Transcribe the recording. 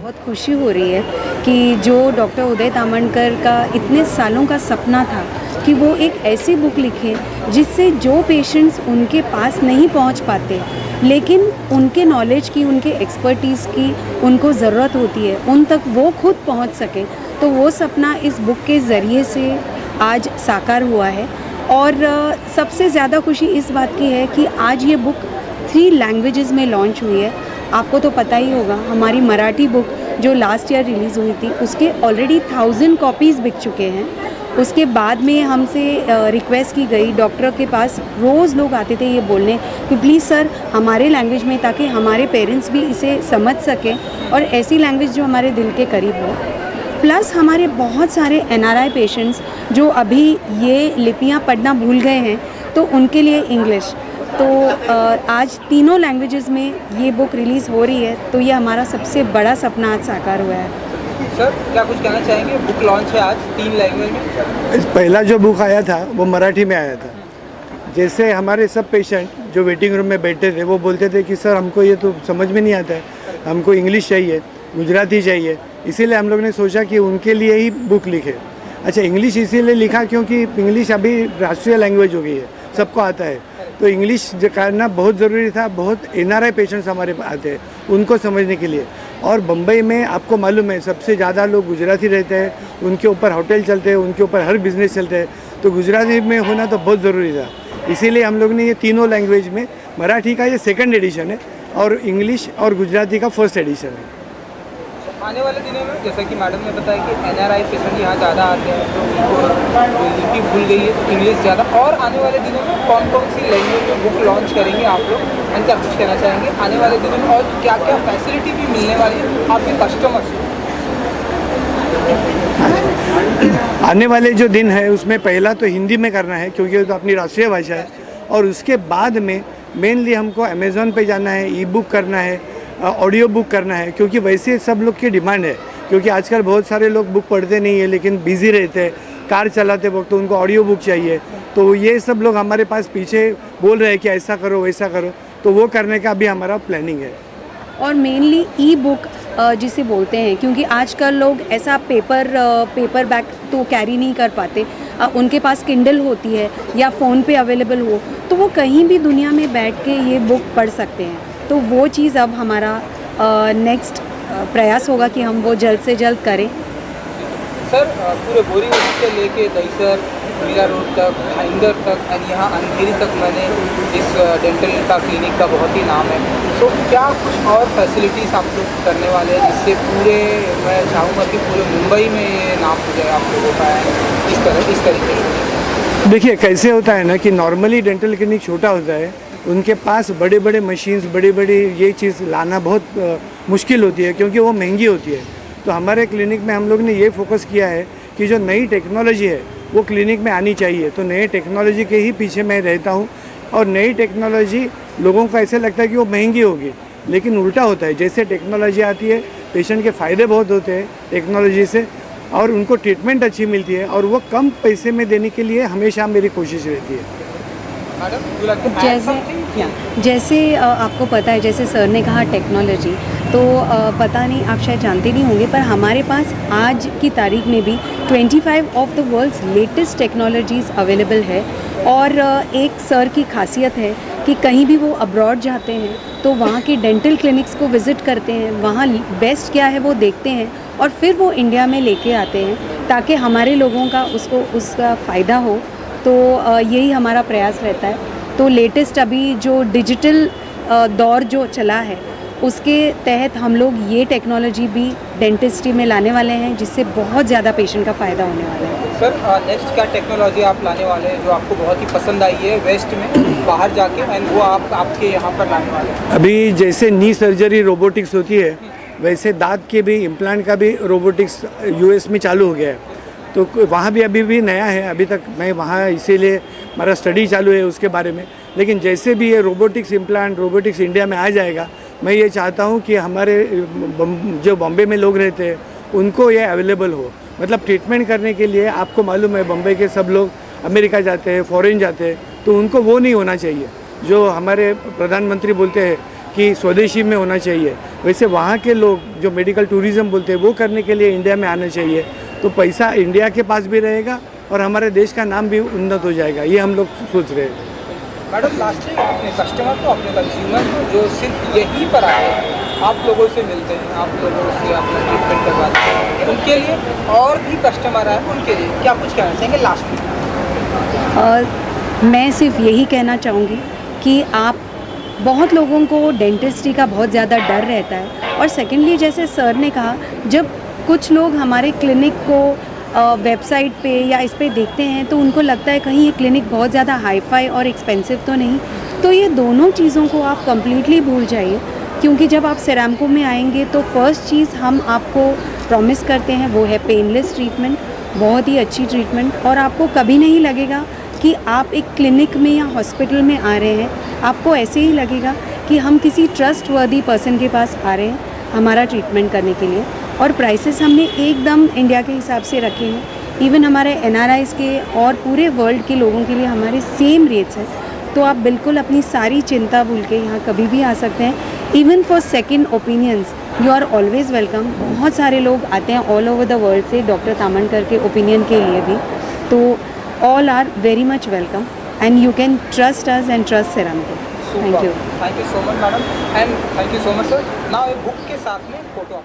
बहुत खुशी हो रही है कि जो डॉक्टर उदय तामणकर का इतने सालों का सपना था कि वो एक ऐसी बुक लिखें जिससे जो पेशेंट्स उनके पास नहीं पहुंच पाते लेकिन उनके नॉलेज की, उनके एक्सपर्टीज़ की उनको ज़रूरत होती है, उन तक वो खुद पहुंच सके, तो वो सपना इस बुक के ज़रिए से आज साकार हुआ है। और सबसे ज़्यादा खुशी इस बात की है कि आज ये बुक 3 लैंग्वेजेस में लॉन्च हुई है। आपको तो पता ही होगा, हमारी मराठी बुक जो लास्ट ईयर रिलीज़ हुई थी उसके ऑलरेडी 1000 कॉपीज़ बिक चुके हैं। उसके बाद में हमसे रिक्वेस्ट की गई, डॉक्टर के पास रोज़ लोग आते थे ये बोलने कि प्लीज़ सर हमारे लैंग्वेज में, ताकि हमारे पेरेंट्स भी इसे समझ सकें और ऐसी लैंग्वेज जो हमारे दिल के करीब हो। प्लस हमारे बहुत सारे NRI पेशेंट्स जो अभी ये लिपियाँ पढ़ना भूल गए हैं, तो उनके लिए इंग्लिश, तो आज तीनों लैंग्वेजेस में ये बुक रिलीज़ हो रही है, तो ये हमारा सबसे बड़ा सपना आज साकार हुआ है। सर क्या कुछ कहना चाहेंगे? बुक लॉन्च है आज 3 लैंग्वेज में। पहला जो बुक आया था वो मराठी में आया था। जैसे हमारे सब पेशेंट जो वेटिंग रूम में बैठे थे वो बोलते थे कि सर हमको ये तो समझ में नहीं आता है, हमको इंग्लिश चाहिए, गुजराती चाहिए, इसीलिए हम लोग ने सोचा कि उनके लिए ही बुक लिखे। अच्छा, इंग्लिश इसीलिए लिखा क्योंकि इंग्लिश अभी राष्ट्रीय लैंग्वेज हो गई है, सबको आता है, तो इंग्लिश करना बहुत ज़रूरी था। बहुत NRI पेशेंट्स हमारे आते हैं उनको समझने के लिए, और बम्बई में आपको मालूम है सबसे ज़्यादा लोग गुजराती रहते हैं, उनके ऊपर होटल चलते हैं, उनके ऊपर हर बिज़नेस चलते हैं, तो गुजराती में होना तो बहुत ज़रूरी था। इसीलिए हम लोग ने ये तीनों लैंग्वेज में, मराठी का ये 2nd एडिशन है और इंग्लिश और गुजराती का 1st एडिशन है। आने वाले दिनों में जैसा कि मैडम ने बताया कि NRI पेशेंट यहाँ ज़्यादा आते हैं, तो उनको लिपि भूल गई है, तो इंग्लिश ज़्यादा, और आने वाले दिनों में कौन कौन सी लैंग्वेज में बुक लॉन्च करेंगे आप लोग, एंड क्या कुछ कहना चाहेंगे आने वाले दिनों में, और क्या क्या फैसिलिटी भी मिलने वाली है आपके कस्टमर्स को? आने वाले जो दिन है उसमें पहला तो हिंदी में करना है क्योंकि वो तो अपनी राष्ट्रीय भाषा है, और उसके बाद में मेनली हमको अमेज़ॉन पे जाना है, ई-बुक करना है, ऑडियो बुक करना है, क्योंकि वैसे सब लोग की डिमांड है। क्योंकि आजकल बहुत सारे लोग बुक पढ़ते नहीं है लेकिन बिज़ी रहते हैं, कार चलाते वक्त, तो उनको ऑडियो बुक चाहिए, तो ये सब लोग हमारे पास पीछे बोल रहे हैं कि ऐसा करो वैसा करो, तो वो करने का भी हमारा प्लानिंग है। और मेनली ई-बुक जिसे बोलते हैं, क्योंकि आजकल लोग ऐसा पेपर बैग तो कैरी नहीं कर पाते, उनके पास किंडल होती है या फ़ोन पे अवेलेबल हो, तो वो कहीं भी दुनिया में बैठ के ये बुक पढ़ सकते हैं। तो वो चीज़ अब हमारा नेक्स्ट प्रयास होगा कि हम वो जल्द से जल्द करें। सर पूरे बोरीवली से लेके दहीसर, मीरा रोड तक, भाईंदर तक, और यहाँ अंधेरी तक मैंने इस डेंटल का क्लिनिक का बहुत ही नाम है, तो क्या कुछ और फैसिलिटीज़ आप लोग करने वाले हैं जिससे पूरे, मैं चाहूँगा कि पूरे मुंबई में ये नाम हो जाए आप लोगों का, इस तरीके से? देखिए कैसे होता है ना कि नॉर्मली डेंटल क्लिनिक छोटा होता है, उनके पास बड़े बड़े मशीन्स, बड़ी बड़ी ये चीज़ लाना बहुत मुश्किल होती है क्योंकि वो महंगी होती है। तो हमारे क्लिनिक में हम लोग ने ये फोकस किया है कि जो नई टेक्नोलॉजी है वो क्लिनिक में आनी चाहिए, तो नई टेक्नोलॉजी के ही पीछे मैं रहता हूँ। और नई टेक्नोलॉजी लोगों को ऐसे लगता है कि वो महंगी होगी, लेकिन उल्टा होता है। जैसे टेक्नोलॉजी आती है, पेशेंट के फ़ायदे बहुत होते हैं टेक्नोलॉजी से, और उनको ट्रीटमेंट अच्छी मिलती है, और वो कम पैसे में देने के लिए हमेशा मेरी कोशिश रहती है। जैसे आपको पता है, जैसे सर ने कहा टेक्नोलॉजी, तो पता नहीं, आप शायद जानते नहीं होंगे, पर हमारे पास आज की तारीख में भी 25 of the world's latest technologies available है। और एक सर की खासियत है कि कहीं भी वो अब्रॉड जाते हैं तो वहाँ के डेंटल क्लिनिक्स को विज़िट करते हैं, वहाँ बेस्ट क्या है वो देखते हैं, और फिर वो इंडिया में लेके आते हैं ताकि हमारे लोगों का उसका फ़ायदा हो। तो यही हमारा प्रयास रहता है। तो लेटेस्ट अभी जो डिजिटल दौर जो चला है उसके तहत हम लोग ये टेक्नोलॉजी भी डेंटिस्ट्री में लाने वाले हैं, जिससे बहुत ज़्यादा पेशेंट का फ़ायदा होने वाला है। सर नेक्स्ट क्या टेक्नोलॉजी आप लाने वाले हैं जो आपको बहुत ही पसंद आई है वेस्ट में बाहर जाके, एंड वो आपके यहाँ पर लाने वाले हैं? अभी जैसे नी सर्जरी रोबोटिक्स होती है, वैसे दांत के भी इम्प्लांट का भी रोबोटिक्स US में चालू हो गया है, तो वहाँ भी अभी भी नया है, अभी तक मैं वहाँ इसीलिए हमारा स्टडी चालू है उसके बारे में। लेकिन जैसे भी ये रोबोटिक्स इम्प्लांट, रोबोटिक्स इंडिया में आ जाएगा, मैं ये चाहता हूँ कि हमारे जो बॉम्बे में लोग रहते हैं उनको ये अवेलेबल हो। मतलब ट्रीटमेंट करने के लिए आपको मालूम है बॉम्बे के सब लोग अमेरिका जाते हैं, फॉरेन जाते हैं, तो उनको वो नहीं होना चाहिए जो हमारे प्रधानमंत्री बोलते हैं कि स्वदेशी में होना चाहिए, वैसे वहाँ के लोग जो मेडिकल टूरिज़्म बोलते हैं वो करने के लिए इंडिया में आना चाहिए। तो पैसा इंडिया के पास भी रहेगा और हमारे देश का नाम भी उन्नत हो जाएगा, ये हम लोग सोच रहे हैं। मैडम लास्टली अपने कस्टमर को, अपने कंज्यूमर को जो सिर्फ यहीं पर आते हैं, आप लोगों से मिलते हैं, आप लोगों से अपना ट्रीटमेंट करवाते हैं, उनके लिए और भी कस्टमर आए उनके लिए क्या कुछ कहना चाहेंगे लास्ट में? मैं सिर्फ यही कहना चाहूँगी कि आप, बहुत लोगों को डेंटिस्ट्री का बहुत ज़्यादा डर रहता है, और सेकेंडली जैसे सर ने कहा, जब कुछ लोग हमारे क्लिनिक को वेबसाइट पे या इस पे देखते हैं तो उनको लगता है कहीं ये क्लिनिक बहुत ज़्यादा हाई-फाई और एक्सपेंसिव तो नहीं। तो ये दोनों चीज़ों को आप कम्प्लीटली भूल जाइए, क्योंकि जब आप सेरामको में आएंगे तो फर्स्ट चीज़ हम आपको प्रॉमिस करते हैं वो है पेनलेस ट्रीटमेंट, बहुत ही अच्छी ट्रीटमेंट, और आपको कभी नहीं लगेगा कि आप एक क्लिनिक में या हॉस्पिटल में आ रहे हैं। आपको ऐसे ही लगेगा कि हम किसी ट्रस्टवर्दी पर्सन के पास आ रहे हैं हमारा ट्रीटमेंट करने के लिए। और प्राइसेस हमने एकदम इंडिया के हिसाब से रखे हैं, इवन हमारे NRIs के और पूरे वर्ल्ड के लोगों के लिए हमारे सेम रेट्स हैं। तो आप बिल्कुल अपनी सारी चिंता भूल के यहाँ कभी भी आ सकते हैं। Even for second opinions you are always welcome. बहुत सारे लोग आते हैं ऑल ओवर द वर्ल्ड से डॉक्टर तामणकर के ओपिनियन के लिए भी, तो all are very much welcome and you can trust us and trust Seramco. Thank you so much madam, and thank you so much sir. Now book के साथ में photo